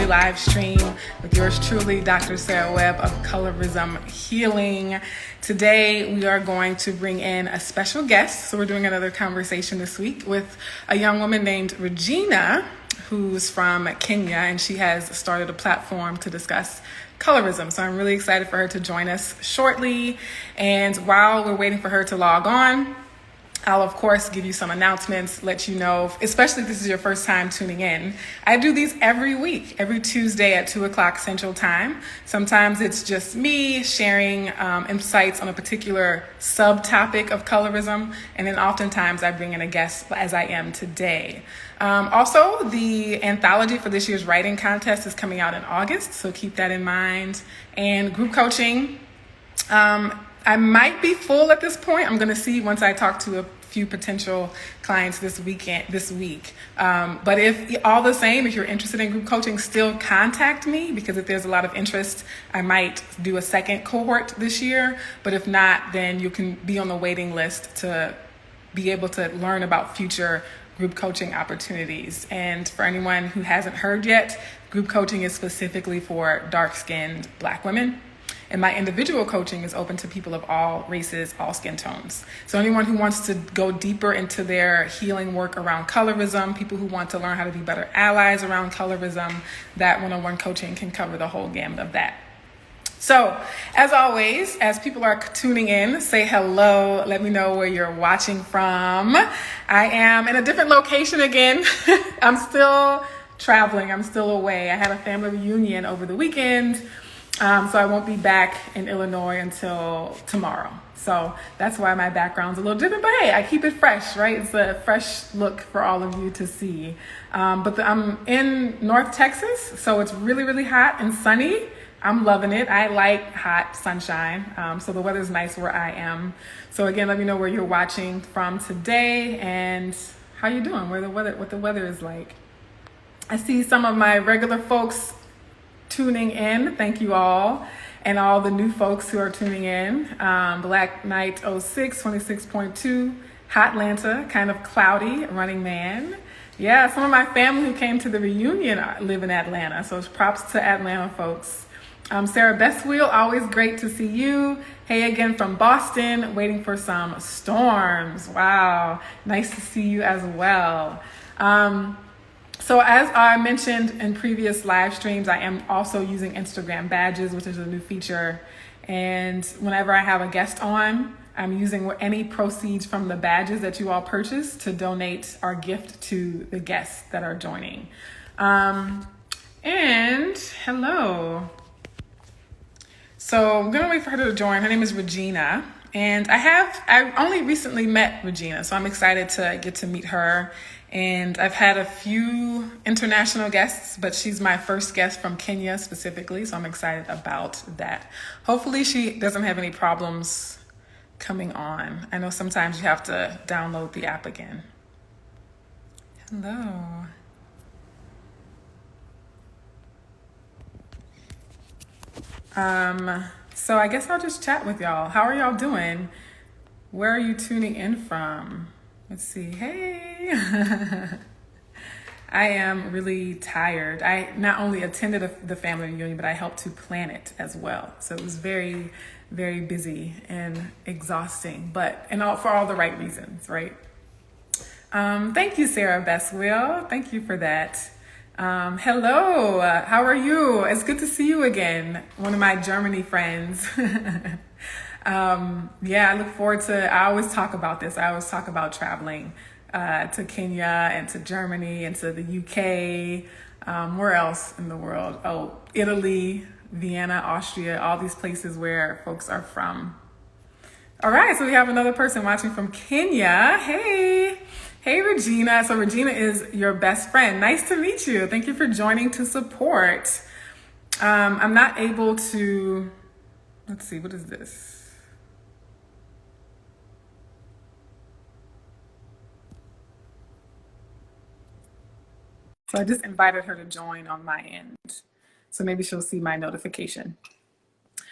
live stream with yours truly, Dr. Sarah Webb of Colorism Healing. Today, we are going to bring in a special guest. So we're doing another conversation this week with a young woman named Regina, who's from Kenya, and she has started a platform to discuss colorism. So I'm really excited for her to join us shortly. And while we're waiting for her to log on, I'll, of course, give you some announcements, let you know, especially if this is your first time tuning in. I do these every week, every Tuesday at 2 o'clock Central Time. Sometimes it's just me sharing insights on a particular subtopic of colorism, and then oftentimes I bring in a guest, as I am today. Also, the anthology for this year's writing contest is coming out in August, so keep that in mind. And group coaching, I might be full at this point. I'm going to see once I talk to a few potential clients this week. But if all the same, if you're interested in group coaching, still contact me, because if there's a lot of interest, I might do a second cohort this year. But if not, then you can be on the waiting list to be able to learn about future group coaching opportunities. And for anyone who hasn't heard yet, group coaching is specifically for dark-skinned Black women. And my individual coaching is open to people of all races, all skin tones. So anyone who wants to go deeper into their healing work around colorism, people who want to learn how to be better allies around colorism, that one-on-one coaching can cover the whole gamut of that. So, as always, as people are tuning in, say hello. Let me know where you're watching from. I am in a different location again. I'm still traveling. I'm still away. I had a family reunion over the weekend. So I won't be back in Illinois until tomorrow. So that's why my background's a little different. But hey, I keep it fresh, right? It's a fresh look for all of you to see. I'm in North Texas, so it's really, really hot and sunny. I'm loving it. I like hot sunshine. So the weather's nice where I am. So again, let me know where you're watching from today and how you doing, what the weather is like. I see some of my regular folks tuning in. Thank you all. And all the new folks who are tuning in. Black Knight 06, 26.2, Hot Atlanta, kind of cloudy, Running Man. Yeah, some of my family who came to the reunion live in Atlanta. So props to Atlanta folks. Sarah Bestwheel, always great to see you. Hey again from Boston, waiting for some storms. Wow, nice to see you as well. So as I mentioned in previous live streams, I am also using Instagram badges, which is a new feature. And whenever I have a guest on, I'm using any proceeds from the badges that you all purchase to donate or gift to the guests that are joining. And hello. So I'm gonna wait for her to join. Her name is Regina. And I only recently met Regina, so I'm excited to get to meet her. And I've had a few international guests, but she's my first guest from Kenya specifically, so I'm excited about that. Hopefully she doesn't have any problems coming on. I know sometimes you have to download the app again. Hello. So I guess I'll just chat with y'all. How are y'all doing? Where are you tuning in from? Let's see. Hey. I am really tired. I not only attended the family reunion, but I helped to plan it as well. So it was very, very busy and exhausting, for all the right reasons, right? Thank you, Sarah Bestwheel. Thank you for that. Hello. How are you? It's good to see you again. One of my Germany friends. I look forward I always talk about this. I always talk about traveling to Kenya and to Germany and to the UK. Where else in the world? Oh, Italy, Vienna, Austria, all these places where folks are from. All right, so we have another person watching from Kenya. Hey, Regina. So Regina is your best friend. Nice to meet you. Thank you for joining to support. I'm not able to, let's see, what is this? So I just invited her to join on my end. So maybe she'll see my notification.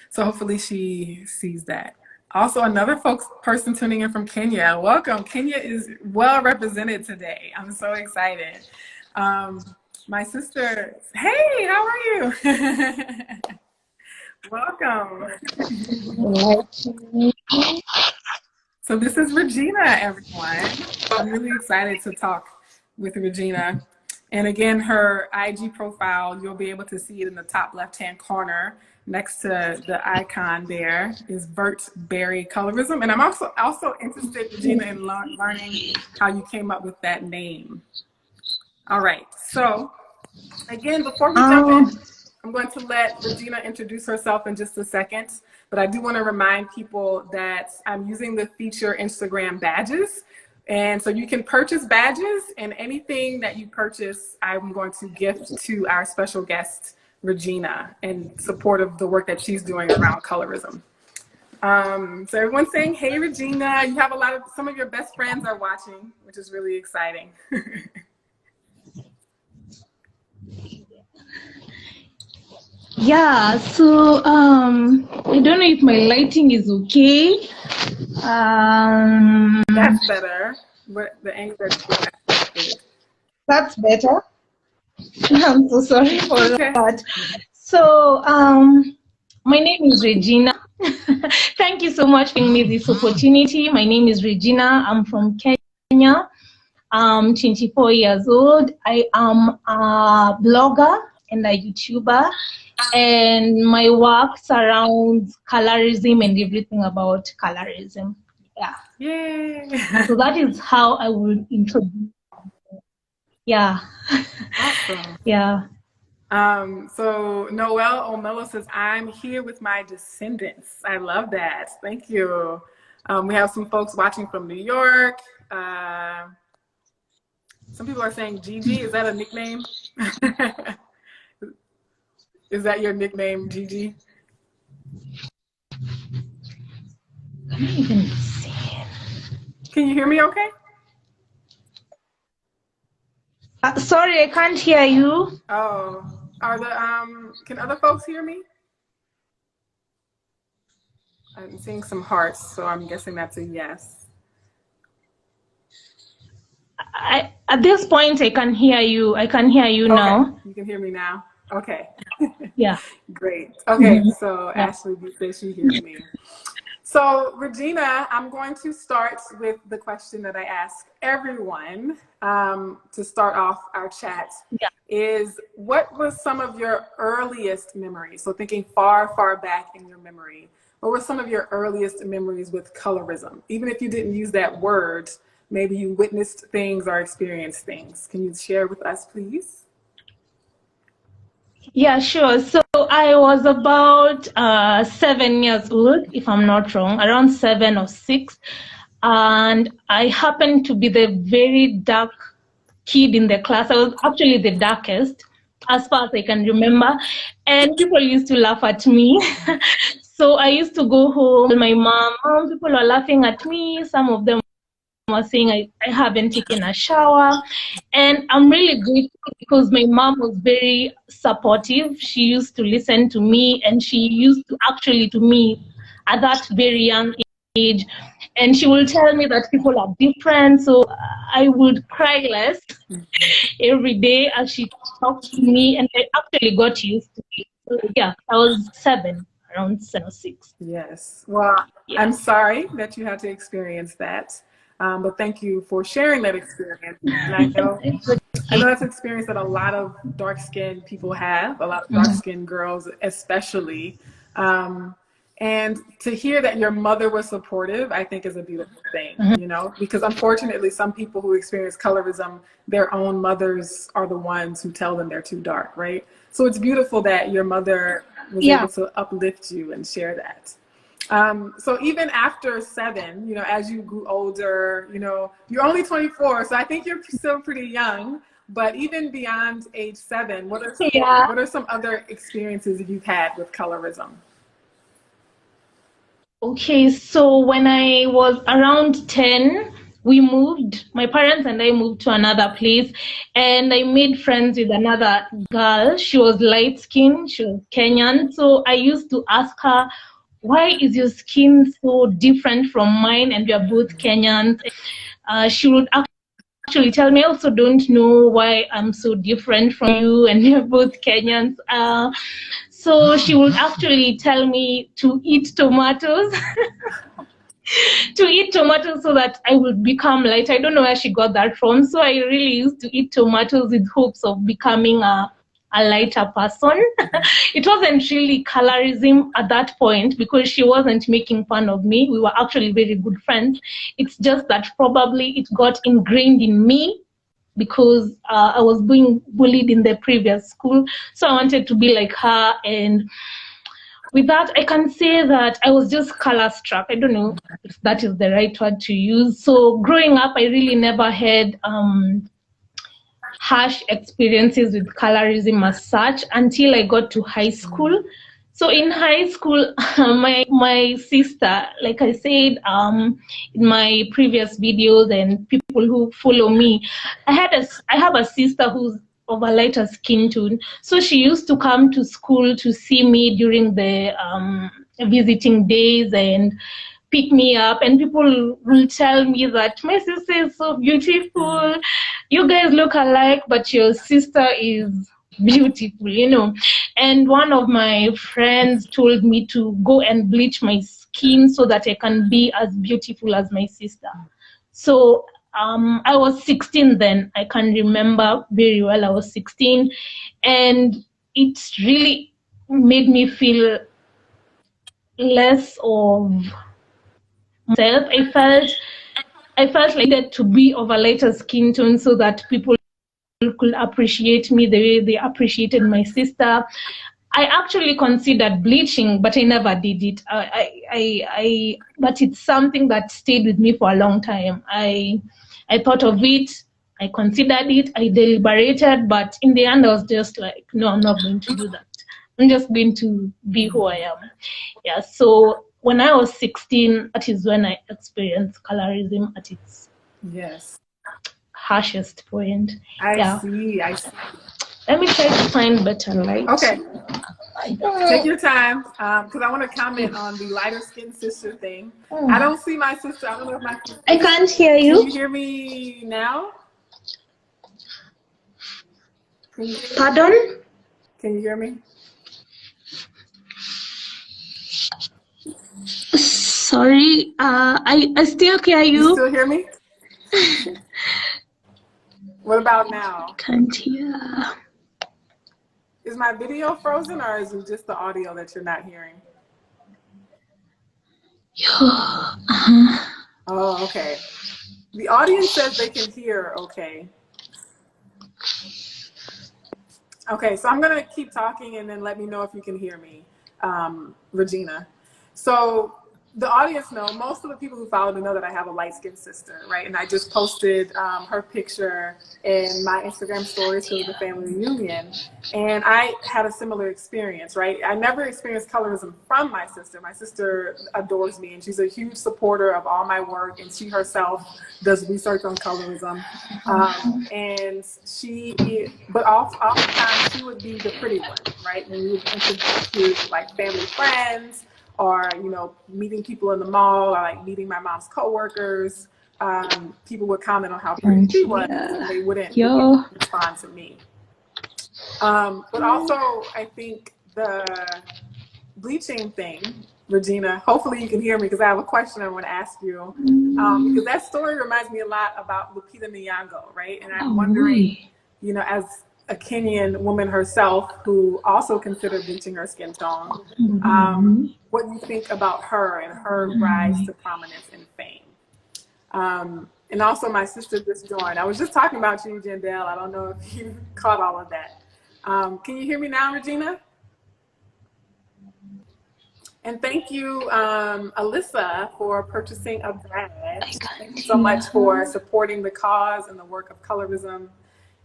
So hopefully she sees that. Also, another person tuning in from Kenya. Welcome. Kenya is well represented today. I'm so excited. My sister. Hey, how are you? Welcome. So this is Regina, everyone. I'm really excited to talk with Regina. And again, her IG profile, you'll be able to see it in the top left-hand corner next to the icon there is Vert Colorism. And I'm also interested, Regina, in learning how you came up with that name. All right. So again, before we jump in, I'm going to let Regina introduce herself in just a second, but I do want to remind people that I'm using the feature Instagram badges. And so you can purchase badges, and anything that you purchase, I'm going to gift to our special guest, Regina, in support of the work that she's doing around colorism. So everyone's saying, hey, Regina, you have some of your best friends are watching, which is really exciting. Yeah, so I don't know if my lighting is okay. That's better. But the angle that's good. That's better. I'm so sorry for Okay. that. So my name is Regina. Thank you so much for giving me this opportunity. My name is Regina. I'm from Kenya. I'm 24 years old. I am a blogger and a YouTuber, and my work surrounds colorism and everything about colorism. Yeah. Yay. So that is how I will introduce. Yeah. Awesome. Yeah. So Noelle Omelo says, I'm here with my descendants. I love that. Thank you. We have some folks watching from New York. Some people are saying Gigi. Is that a nickname? Is that your nickname, Gigi? I don't even see it. Can you hear me okay? Sorry, I can't hear you. Oh, can other folks hear me? I'm seeing some hearts, so I'm guessing that's a yes. At this point, I can hear you. I can hear you now. You can hear me now? Okay. Yeah. Great. Okay, so Yeah. Ashley says she hears me. So Regina, I'm going to start with the question that I ask everyone to start off our chat. Yeah. Is what was some of your earliest memories? So thinking far, far back in your memory, what were some of your earliest memories with colorism? Even if you didn't use that word, maybe you witnessed things or experienced things. Can you share with us, please? Yeah, sure. So I was about 7 years old, if I'm not wrong, around 7 or 6. And I happened to be the very dark kid in the class. I was actually the darkest, as far as I can remember. And people used to laugh at me. So I used to go home, my mom, people were laughing at me. Some of them was saying I haven't taken a shower, and I'm really grateful because my mom was very supportive. She used to listen to me, and she used to actually to me at that very young age, and she will tell me that people are different, so I would cry less every day as she talked to me, and I actually got used to it. So yeah, I was 7, around 7 or 6. Yes. Well, Yeah. I'm sorry that you had to experience that. But thank you for sharing that experience. And I know that's an experience that a lot of dark-skinned people have, a lot of dark-skinned girls especially. And to hear that your mother was supportive, I think is a beautiful thing, you know, because unfortunately some people who experience colorism, their own mothers are the ones who tell them they're too dark, right? So it's beautiful that your mother was able to uplift you and share that. So even after 7, you know, as you grew older, you know, you're only 24, so I think you're still pretty young. But even beyond age 7, what are some other experiences that you've had with colorism? Okay, so when I was around 10, my parents and I moved to another place, and I made friends with another girl. She was light skinned, she was Kenyan. So I used to ask her, why is your skin so different from mine, and we are both Kenyans? She would actually actually tell me, I also don't know why I'm so different from you, and we're both Kenyans. So she would actually tell me to eat tomatoes. To eat tomatoes so that I would become light. I don't know where she got that from. So I really used to eat tomatoes with hopes of becoming a lighter person. It wasn't really colorism at that point because she wasn't making fun of me. We were actually very good friends. It's just that probably it got ingrained in me because I was being bullied in the previous school. So I wanted to be like her, and with that, I can say that I was just color struck. I don't know if that is the right word to use. So growing up, I really never had harsh experiences with colorism as such until I got to high school. So in high school, my sister, like I said in my previous videos and people who follow me, I have a sister who's of a lighter skin tone. So she used to come to school to see me during the visiting days and pick me up, and people will tell me that my sister is so beautiful, you guys look alike, but your sister is beautiful, you know. And one of my friends told me to go and bleach my skin so that I can be as beautiful as my sister. So I was 16 then. I can remember very well. I was 16, and it really made me feel less of myself. I felt like that to be of a lighter skin tone so that people could appreciate me the way they appreciated my sister. I actually considered bleaching, but I never did it. But it's something that stayed with me for a long time. I thought of it, I considered it, I deliberated, but in the end, I was just like, no, I'm not going to do that. I'm just going to be who I am. Yeah. So when I was 16, that is when I experienced colorism at its harshest point. I see. Let me try to find better light. Okay. Take your time, because I want to comment on the lighter skin sister thing. I don't see my sister. I don't know if my sister. I can't hear you. Can you hear me now? Pardon? Can you hear me? Sorry, I still hear you. You still hear me? What about now? Can't hear. Is my video frozen, or is it just the audio that you're not hearing? Oh, okay. The audience says they can hear okay. Okay, so I'm going to keep talking and then let me know if you can hear me, Regina. So the audience know, most of the people who follow me know that I have a light-skinned sister, right? And I just posted her picture in my Instagram stories for the family reunion. And I had a similar experience, right? I never experienced colorism from my sister. My sister adores me, and she's a huge supporter of all my work, and she herself does research on colorism. And but oftentimes she would be the pretty one, right? When we would introduce to like family friends, or, you know, meeting people in the mall, or like meeting my mom's coworkers, people would comment on how pretty she was, and they wouldn't respond to me. But also, I think the bleaching thing, Regina, hopefully you can hear me because I have a question I want to ask you. Because that story reminds me a lot about Lupita Nyong'o, right? And I'm wondering, you know, as a Kenyan woman herself who also considered bleaching her skin tone, what you think about her and her rise to prominence and fame. And also my sister just joined. I was just talking about you, Jandel. I don't know if you caught all of that. Can you hear me now, Regina? And thank you, Alyssa, for purchasing a badge. Thank you so much for supporting the cause and the work of colorism.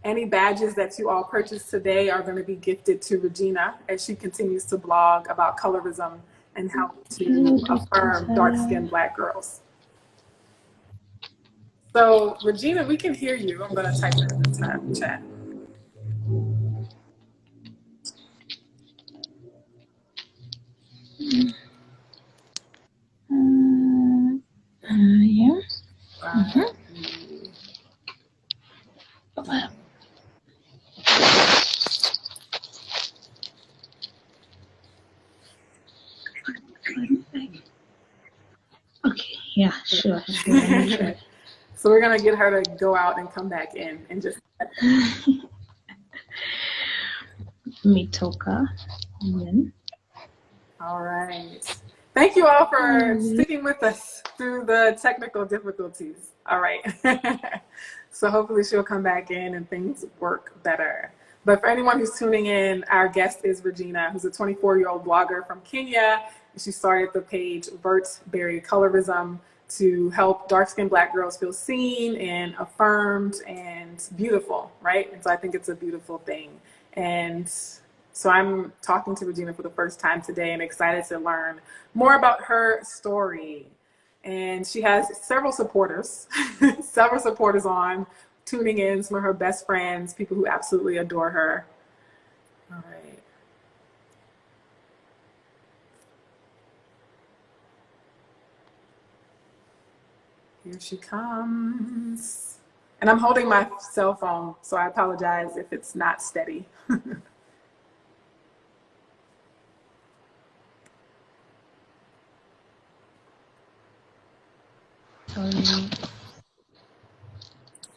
Any badges that you all purchased today are going to be gifted to Regina as she continues to blog about colorism and help to affirm dark-skinned Black girls. So, Regina, we can hear you. I'm going to type it in the chat. So we're gonna get her to go out and come back in and just. Mitoka. All right. Thank you all for sticking with us through the technical difficulties. All right. So hopefully she'll come back in and things work better. But for anyone who's tuning in, our guest is Regina, who's a 24-year-old blogger from Kenya. She started the page Vert, Colorism to help dark-skinned Black girls feel seen and affirmed and beautiful, right? And so I think it's a beautiful thing. And so I'm talking to Regina for the first time today and excited to learn more about her story. And she has several supporters, on tuning in, some of her best friends, people who absolutely adore her. All right. Here she comes. And I'm holding my cell phone, so I apologize if it's not steady.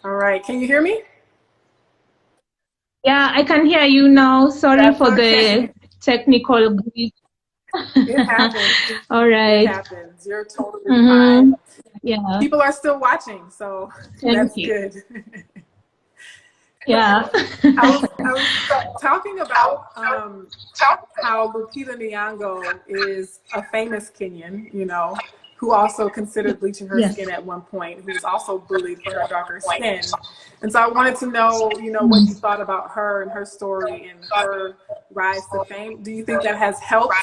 All right, can you hear me? Yeah, I can hear you now. Sorry That's for okay. the technical glitch. It happens. All right. It happens. You're totally fine. Yeah. People are still watching, so that's good. Yeah. I was talking about how Lupita Nyong'o is a famous Kenyan, you know, who also considered bleaching her skin at one point, who was also bullied for her darker skin. And so I wanted to know, you know, what you thought about her and her story and her rise to fame. Do you think that has helped,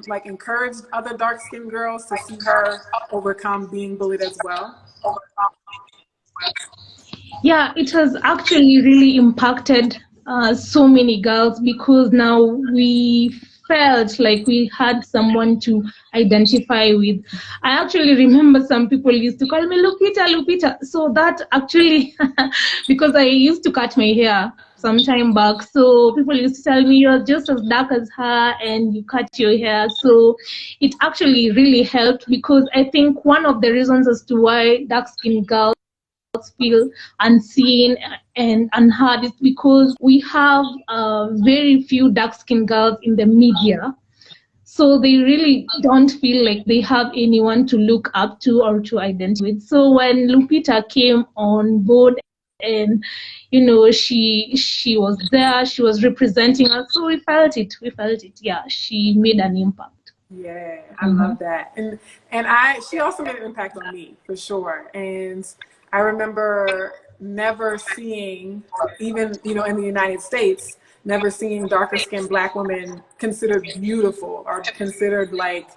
like, encouraged other dark-skinned girls to see her overcome being bullied as well? Yeah, it has actually really impacted so many girls, because now we felt like we had someone to identify with. I actually remember some people used to call me Lupita, Lupita. So that actually, because I used to cut my hair some time back, so people used to tell me, you're just as dark as her and you cut your hair. So it actually really helped, because I think one of the reasons as to why dark-skinned girls feel unseen and unheard is because we have very few dark-skinned girls in the media, so they really don't feel like they have anyone to look up to or to identify with. So when Lupita came on board and, you know, she was there, she was representing us, so we felt it. Yeah, she made an impact. Yeah, I love that. And she also made an impact on me, for sure. And I remember never seeing, even, you know, in the United States, never seeing darker skinned Black women considered beautiful or considered like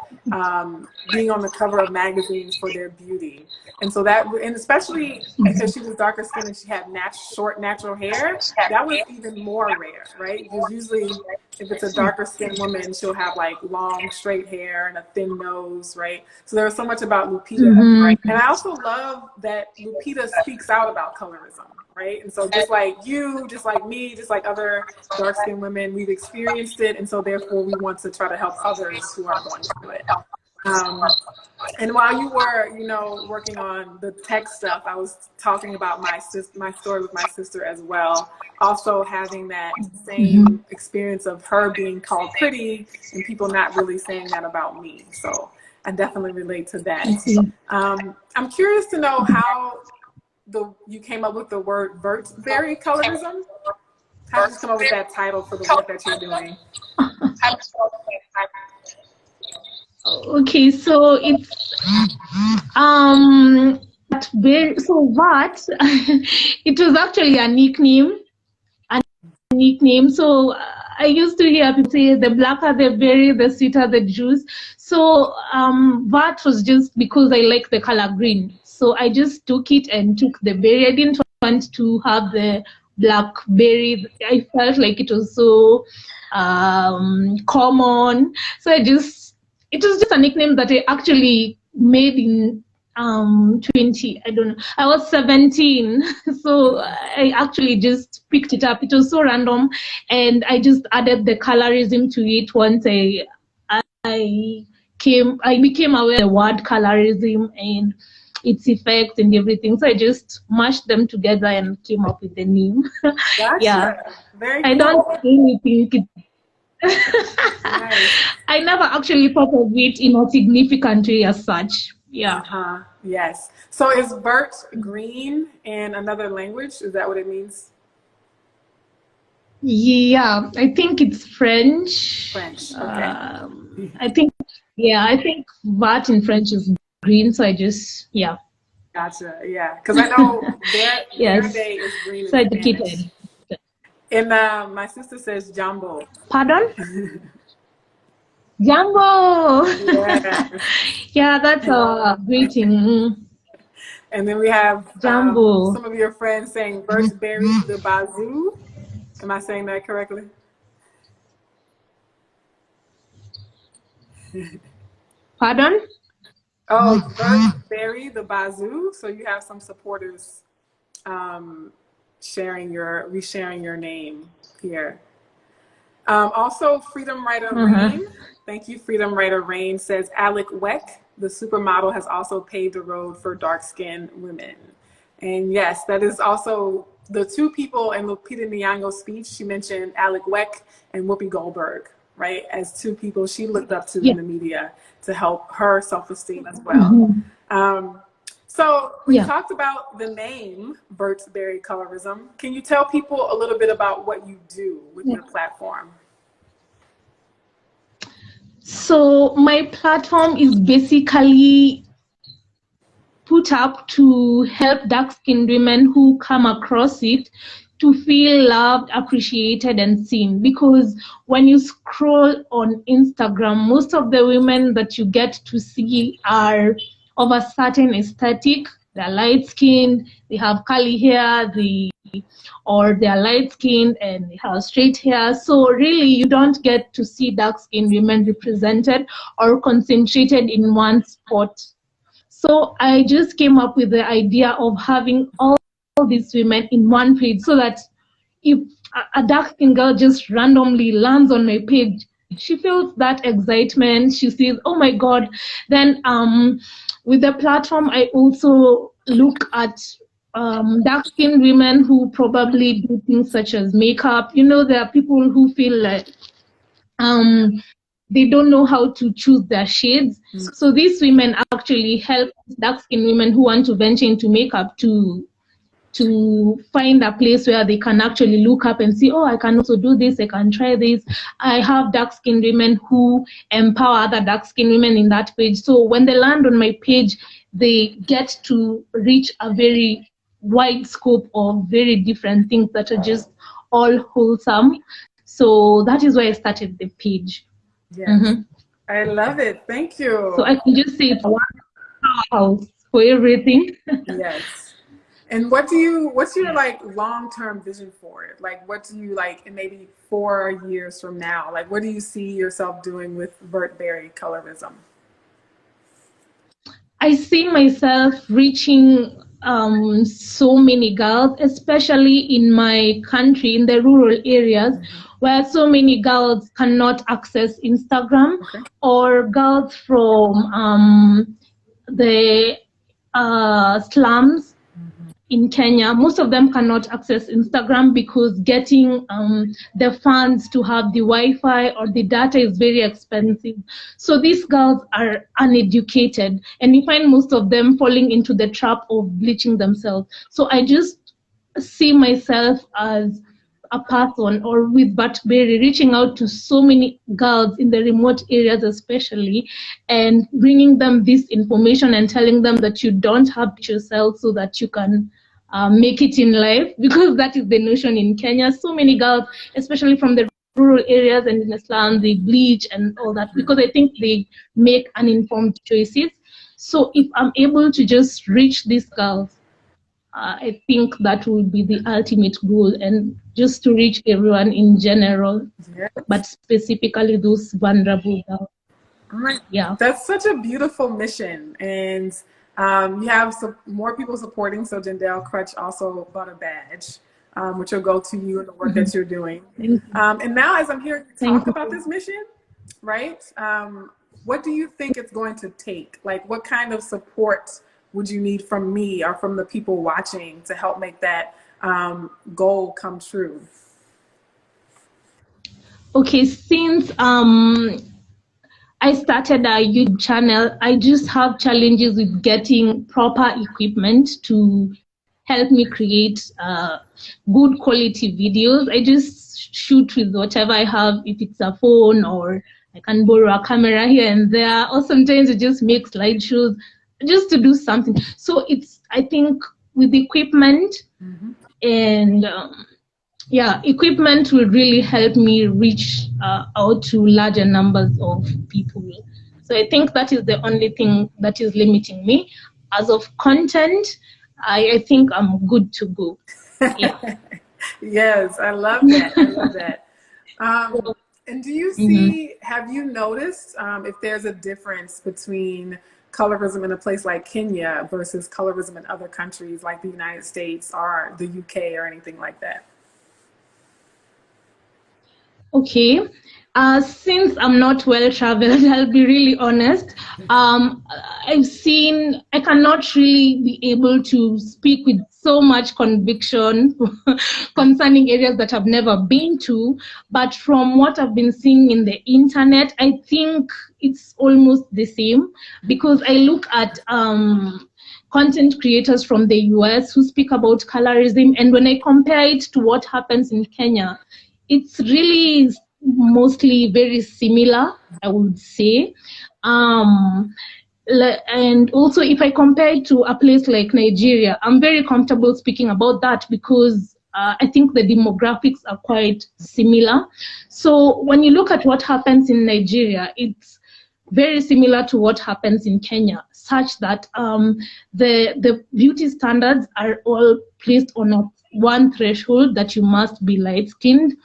being on the cover of magazines for their beauty. And so that, and especially because she was darker skinned and she had short natural hair, that was even more rare, right? Because usually if it's a darker skinned woman, she'll have like long straight hair and a thin nose, right? So there was so much about Lupita. And I also love that Lupita speaks out about colorism, right? And so just like you, just like me, just like other dark-skinned women, we've experienced it, and so therefore we want to try to help others who are going through it. And while you were, you know, working on the tech stuff, I was talking about my story with my sister as well. Also having that same experience of her being called pretty and people not really saying that about me. So I definitely relate to that. I'm curious to know how you came up with the word Vert colorism. How did you come up with that title for the work that you're doing? Okay, so it's so what it was actually a nickname. So I used to hear people say the blacker the berry, the sweeter the juice. So that was just because I like the color green. So I just took it and took the berry. I didn't want to have the blackberry. I felt like it was so common. So it was just a nickname that I actually made in 20, I don't know, I was 17, so I actually just picked it up. It was so random, and I just added the colorism to it once I became aware of the word colorism, and its effects and everything. So I just mashed them together and came up with the name. Yeah, Gotcha. Very I cool. don't really think it. Nice. I never actually thought of it in a significant way as such. Yeah. Uh-huh. Yes. So is Vert green in another language? Is that what it means? Yeah, I think it's French. French. Okay. I think, yeah, I think Vert in French is green. So I just, yeah, Gotcha. Yeah. Because I know their yes. day is green in So Spanish. educated. And my sister says jambo. Pardon? Jambo. Yeah. Yeah, that's a greeting. And then we have Jambo. some of your friends saying Bertberry the Bazoo. Am I saying that correctly? Pardon? Oh, Bertberry the Bazoo. So you have some supporters resharing your name here. Also, Freedom Writer Rain. Thank you, Freedom Writer Rain says Alec Weck, the supermodel, has also paved the road for dark-skinned women. And yes, that is also the two people in Lupita Nyong'o's speech. She mentioned Alec Weck and Whoopi Goldberg, right, as two people she looked up to Yeah. in the media to help her self-esteem as well. So we Yeah. talked about the name Bertberry Colorism. Can you tell people a little bit about what you do with your platform? So my platform is basically put up to help dark-skinned women who come across it to feel loved, appreciated, and seen. Because when you scroll on Instagram, most of the women that you get to see are of a certain aesthetic. They're light-skinned, they have curly hair, or they're light-skinned and they have straight hair. So really, you don't get to see dark-skinned women represented or concentrated in one spot. So I just came up with the idea of having all these women in one page, so that if a dark-skinned girl just randomly lands on my page, she feels that excitement. She sees, oh my God. Then with the platform, I also look at dark-skinned women who probably do things such as makeup. You know, there are people who feel like they don't know how to choose their shades. So these women actually help dark-skinned women who want to venture into makeup to find a place where they can actually look up and see, oh, I can also do this, I can try this. I have dark-skinned women who empower other dark-skinned women in that page. So when they land on my page, they get to reach a very wide scope of very different things that are just all wholesome. So that is why I started the page. Yes. I love it. Thank you. So I can just say it's one house for everything. Yes. And what's your like long-term vision for it? Like, what do you like in maybe 4 years from now? Like, what do you see yourself doing with Bertberry Colorism? I see myself reaching so many girls, especially in my country, in the rural areas, where so many girls cannot access Instagram, or girls from the slums in Kenya. Most of them cannot access Instagram because getting the funds to have the Wi-Fi or the data is very expensive. So these girls are uneducated, and you find most of them falling into the trap of bleaching themselves. So I just see myself as a person, or with Bertberry, reaching out to so many girls in the remote areas especially, and bringing them this information and telling them that you don't have to yourself so that you can make it in life, because that is the notion in Kenya. So many girls, especially from the rural areas and in the slums, they bleach and all that because I think they make uninformed choices. So if I'm able to just reach these girls, I think that will be the ultimate goal, and just to reach everyone in general, but specifically those vulnerable girls. Right. Yeah. That's such a beautiful mission. And you have more people supporting. So Jendelle Crutch also bought a badge, which will go to you and the work that you're doing. And now as I'm hearing you talk about this mission, right? What do you think it's going to take? Like, what kind of support would you need from me or from the people watching to help make that goal come true? Okay, since I started a YouTube channel, I just have challenges with getting proper equipment to help me create good quality videos. I just shoot with whatever I have, if it's a phone, or I can borrow a camera here and there, or sometimes I just make slideshows just to do something. So it's, I think, with equipment and yeah, equipment will really help me reach out to larger numbers of people. So I think that is the only thing that is limiting me. As of content, I think I'm good to go. Yeah. Yes, I love that. I love that. And do you see, have you noticed if there's a difference between colorism in a place like Kenya versus colorism in other countries like the United States or the UK or anything like that? Okay. Since I'm not well traveled, I'll be really honest. I cannot really be able to speak with so much conviction concerning areas that I've never been to. But from what I've been seeing in the internet, I think it's almost the same, because I look at content creators from the US who speak about colorism, and when I compare it to what happens in Kenya, it's really mostly very similar, I would say. And also, if I compare it to a place like Nigeria, I'm very comfortable speaking about that, because I think the demographics are quite similar. So when you look at what happens in Nigeria, it's very similar to what happens in Kenya, such that the beauty standards are all placed on one threshold, that you must be light-skinned,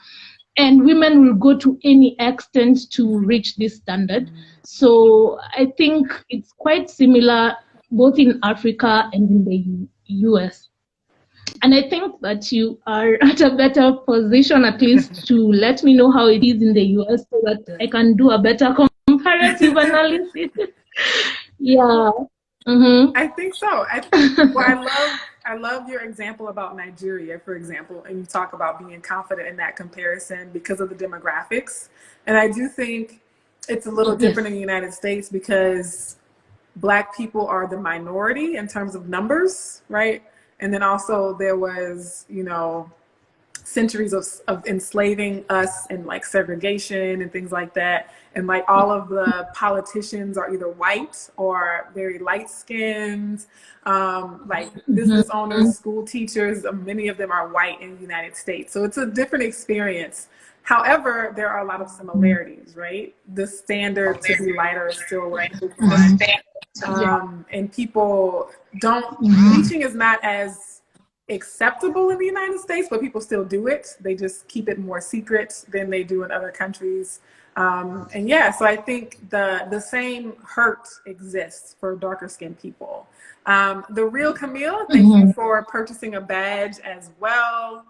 and women will go to any extent to reach this standard. So I think it's quite similar both in Africa and in the US. And I think that you are at a better position, at least, to let me know how it is in the US, so that I can do a better comparative analysis. Yeah. I think so. I love your example about Nigeria, for example, and you talk about being confident in that comparison because of the demographics. And I do think it's a little different in the United States, because Black people are the minority in terms of numbers, right? And then also there was, centuries of enslaving us, and like segregation and things like that. And like all of the politicians are either white or very light skinned, like business owners, school teachers, many of them are white in the United States. So it's a different experience. However, there are a lot of similarities, right? The standard to be lighter is still what people want. And people don't, bleaching is not as acceptable in the United States, but people still do it. They just keep it more secret than they do in other countries. And yeah, so I think the same hurt exists for darker skinned people. The Real Camille, thank you for purchasing a badge as well.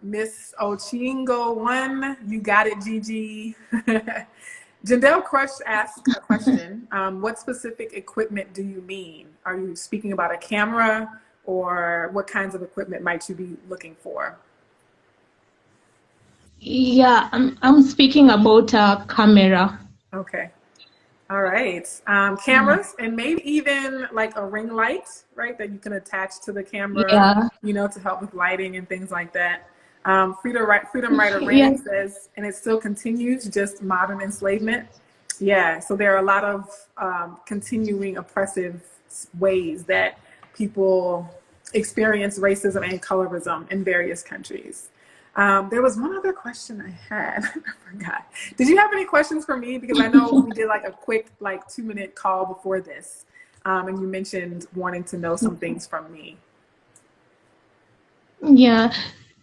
Miss Ochingo1, you got it, Gigi. Jandel Crush asked a question. What specific equipment do you mean? Are you speaking about a camera, or what kinds of equipment might you be looking for? Yeah, I'm speaking about a camera. Okay. All right. Cameras, and maybe even like a ring light, right? That you can attach to the camera, to help with lighting and things like that. Freedom Writer Rand says, and it still continues, just modern enslavement. Yeah, so there are a lot of continuing oppressive ways that people experience racism and colorism in various countries. There was one other question I had. I forgot. Did you have any questions for me? Because I know we did like a quick 2-minute call before this, and you mentioned wanting to know some things from me. Yeah.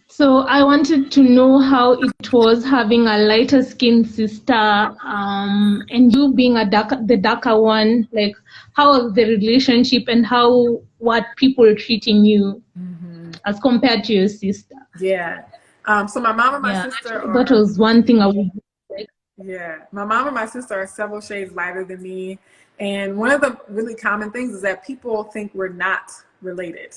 So I wanted to know how it was having a lighter skinned sister, and you being the darker one. Like, how was the relationship, and how what people treating you as compared to your sister? Yeah. So my mom and my sister are, that was one thing I would like. Yeah, my mom and my sister are several shades lighter than me, And one of the really common things is that people think we're not related.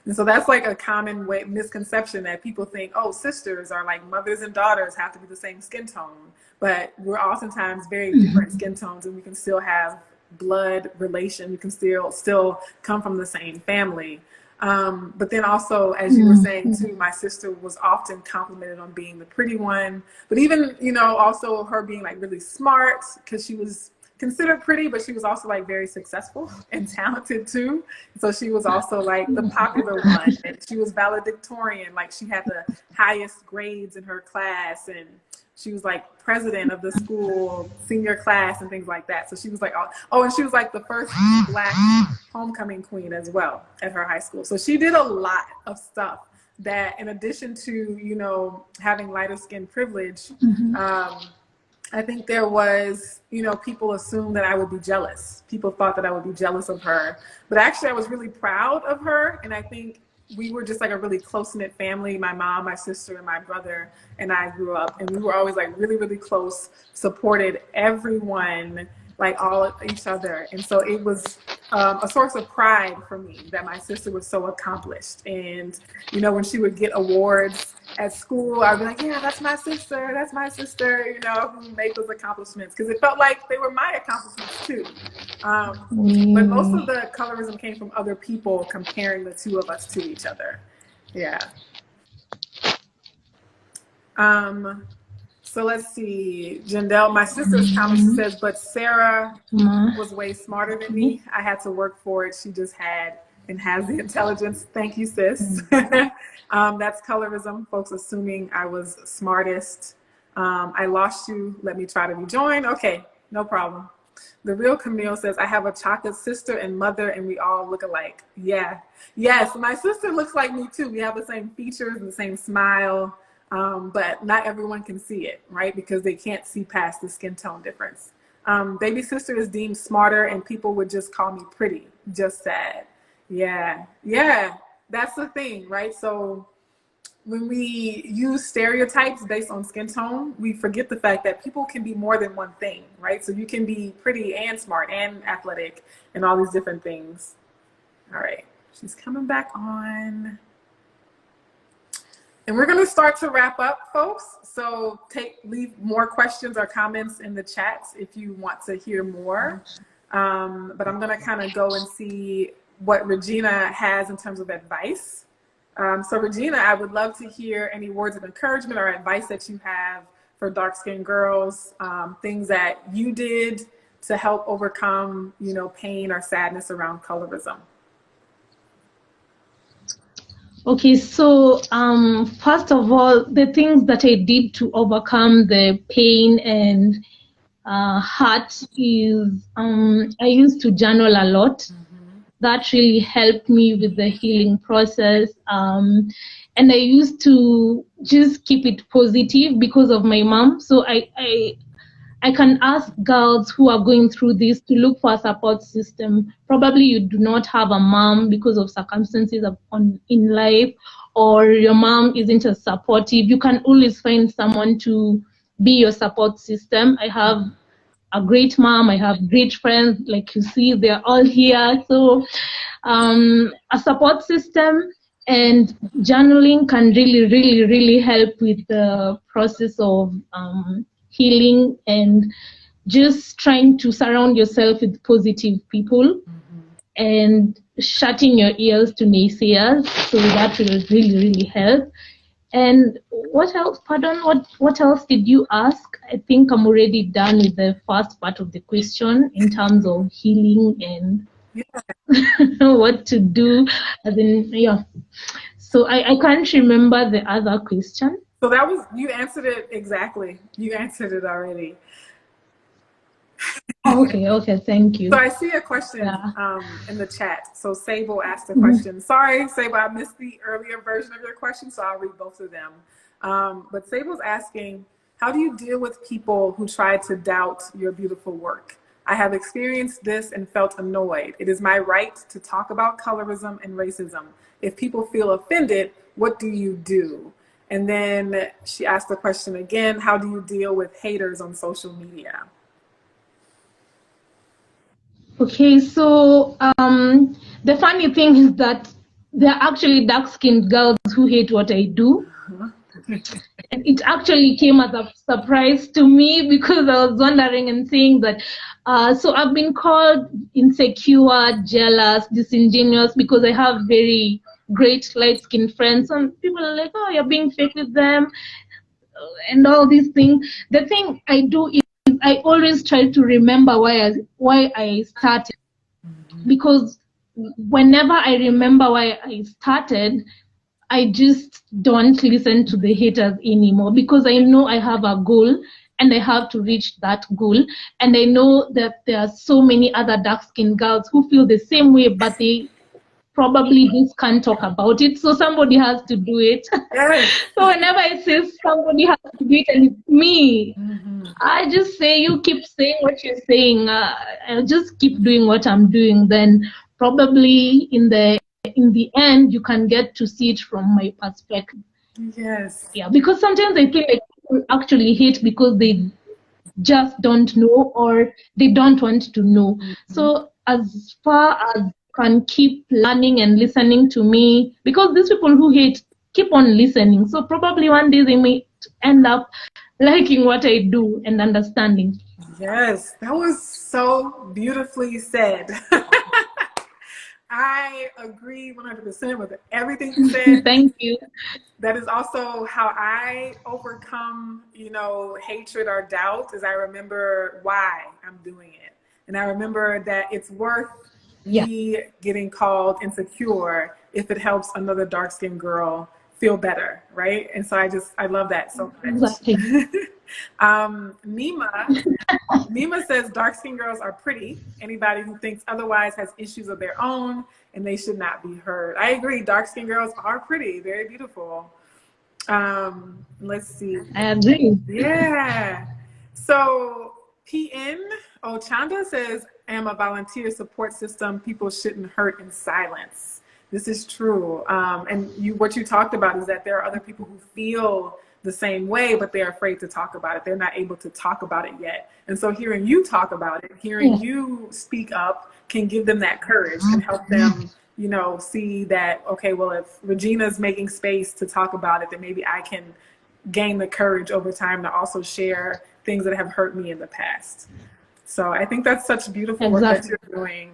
And so that's like a common misconception that people think, oh, sisters are like mothers and daughters have to be the same skin tone. But we're oftentimes very different skin tones, and we can still have blood relation. We can still come from the same family. But then also, as you were saying too, my sister was often complimented on being the pretty one. But even, you know, also her being like really smart, because she was considered pretty, but she was also like very successful and talented too. So she was also like the popular one, and she was valedictorian. Like she had the highest grades in her class, and she was like president of the school senior class and things like that. So she was like, oh, and she was like the first Black homecoming queen as well at her high school. So she did a lot of stuff that, in addition to, you know, having lighter skin privilege, I think there was, you know, people assumed that I would be jealous. People thought that I would be jealous of her. But actually, I was really proud of her. And I think we were just like a really close-knit family. My mom, my sister, and my brother and I grew up. And we were always like really, really close, supported everyone, like all of each other. And so it was a source of pride for me that my sister was so accomplished. And, you know, when she would get awards at school, I'd be like, yeah, that's my sister, you know, who made those accomplishments. Because it felt like they were my accomplishments too. But most of the colorism came from other people comparing the two of us to each other. Yeah. So let's see, Jindelle, my sister's comment, she says, but Sarah was way smarter than me. I had to work for it. She just had and has the intelligence. Thank you, sis. That's colorism, folks assuming I was smartest. I lost you. Let me try to rejoin. Okay, no problem. The real Camille says, I have a chocolate sister and mother, and we all look alike. Yeah. Yes, my sister looks like me too. We have the same features and the same smile. But not everyone can see it, right? Because they can't see past the skin tone difference. Baby sister is deemed smarter, and people would just call me pretty. Just sad. Yeah, that's the thing, right? So when we use stereotypes based on skin tone, we forget the fact that people can be more than one thing, right? So you can be pretty and smart and athletic and all these different things. All right, she's coming back on. And we're going to start to wrap up, folks. So leave more questions or comments in the chats if you want to hear more. But I'm going to kind of go and see what Regina has in terms of advice. So Regina, I would love to hear any words of encouragement or advice that you have for dark-skinned girls, things that you did to help overcome, you know, pain or sadness around colorism. Okay, so first of all, the things that I did to overcome the pain and hurt is I used to journal a lot. That really helped me with the healing process. And I used to just keep it positive because of my mom. So I can ask girls who are going through this to look for a support system. Probably you do not have a mom because of circumstances in life, or your mom isn't as supportive. You can always find someone to be your support system. I have a great mom. I have great friends. Like you see, they're all here. So a support system and journaling can really, really, really help with the process of healing, and just trying to surround yourself with positive people and shutting your ears to naysayers. So that will really, really help. And what else? Pardon, what else did you ask? I think I'm already done with the first part of the question in terms of healing and what to do. So I can't remember the other question. So that was, you answered it exactly. You answered it already. Okay, thank you. So I see a question in the chat. So Sable asked a question. Sorry, Sable, I missed the earlier version of your question, so I'll read both of them. But Sable's asking, how do you deal with people who try to doubt your beautiful work? I have experienced this and felt annoyed. It is my right to talk about colorism and racism. If people feel offended, what do you do? And then she asked the question again, how do you deal with haters on social media? Okay, so the funny thing is that there are actually dark-skinned girls who hate what I do. And it actually came as a surprise to me because I was wondering and saying that, so I've been called insecure, jealous, disingenuous because I have very great light-skinned friends. Some people are like, oh, you're being fake with them and all these things. The thing I do is I always try to remember why I started, because whenever I remember why I started, I just don't listen to the haters anymore because I know I have a goal and I have to reach that goal. And I know that there are so many other dark skinned girls who feel the same way, but they probably just can't talk about it. So somebody has to do it. Yes. So whenever I say somebody has to do it and it's me, I just say, you keep saying what you're saying. I'll just keep doing what I'm doing. Then probably in the end, you can get to see it from my perspective. Yes. Yeah, because sometimes I feel like people actually hate because they just don't know or they don't want to know. So as far as can keep learning and listening to me, because these people who hate keep on listening. So probably one day they may end up liking what I do and understanding. Yes, that was so beautifully said. I agree 100% with everything you said. Thank you. That is also how I overcome, hatred or doubt, is I remember why I'm doing it. And I remember that it's worth me getting called insecure if it helps another dark-skinned girl feel better, right? And so I love that so much. Exactly. Nima says dark-skinned girls are pretty. Anybody who thinks otherwise has issues of their own and they should not be heard. I agree. Dark-skinned girls are pretty, very beautiful. Let's see. I agree. Yeah. So PN Ochanda says, I am a volunteer support system. People shouldn't hurt in silence. This is true. And what you talked about is that there are other people who feel the same way, but they're afraid to talk about it. They're not able to talk about it yet. And so hearing you talk about it, hearing you speak up can give them that courage and help them, see that, okay, well, if Regina's making space to talk about it, then maybe I can gain the courage over time to also share things that have hurt me in the past. So I think that's such beautiful work that you're doing.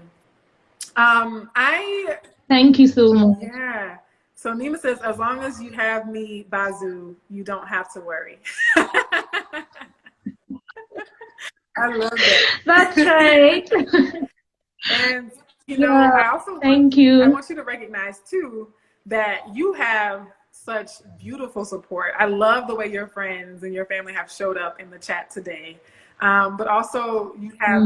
Thank you so much. Yeah. So Nima says, as long as you have me, Bazoo, you don't have to worry. I love that. That's right. And, I also thank you. I want you to recognize, too, that you have such beautiful support. I love the way your friends and your family have showed up in the chat today. But also you have,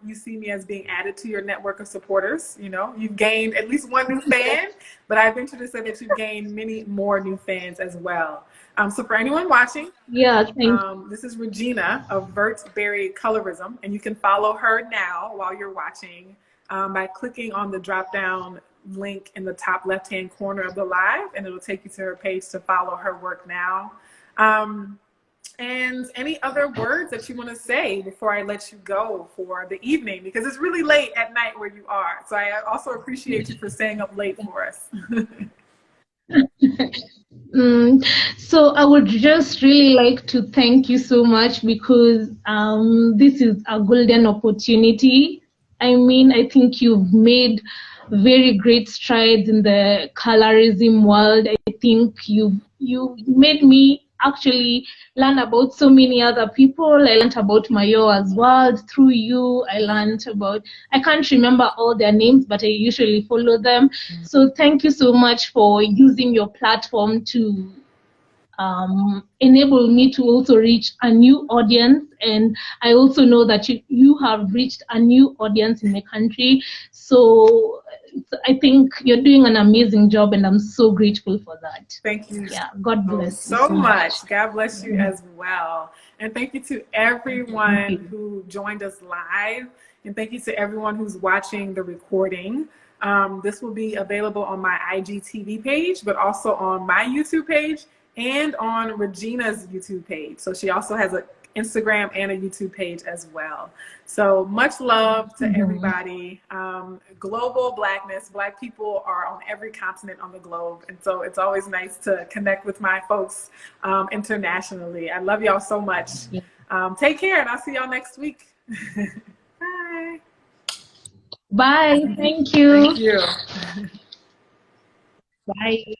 you see me as being added to your network of supporters. You've gained at least one new fan, but I venture to say that you've gained many more new fans as well. So for anyone watching, this is Regina of Vert Colorism, and you can follow her now while you're watching by clicking on the drop-down link in the top left-hand corner of the live, and it'll take you to her page to follow her work now. And any other words that you want to say before I let you go for the evening, because it's really late at night where you are. So I also appreciate you for staying up late for us. So I would just really like to thank you so much, because this is a golden opportunity. I mean, I think you've made very great strides in the colorism world. I think you made me actually learn about so many other people. I learned about Mayo as well through you. I learned about, I can't remember all their names, but I usually follow them. So thank you so much for using your platform to enable me to also reach a new audience. And I also know that you have reached a new audience in the country. So I think you're doing an amazing job, and I'm so grateful for that. Thank you. Yeah, God bless so much. God bless you as well. And thank you to everyone who joined us live. And thank you to everyone who's watching the recording. This will be available on my IGTV page, but also on my YouTube page and on Regina's YouTube page. So she also has Instagram and a YouTube page as well. So much love to everybody. Global Blackness. Black people are on every continent on the globe. And so it's always nice to connect with my folks internationally. I love y'all so much. Take care, and I'll see y'all next week. Bye. Bye. Thank you. Thank you. Bye.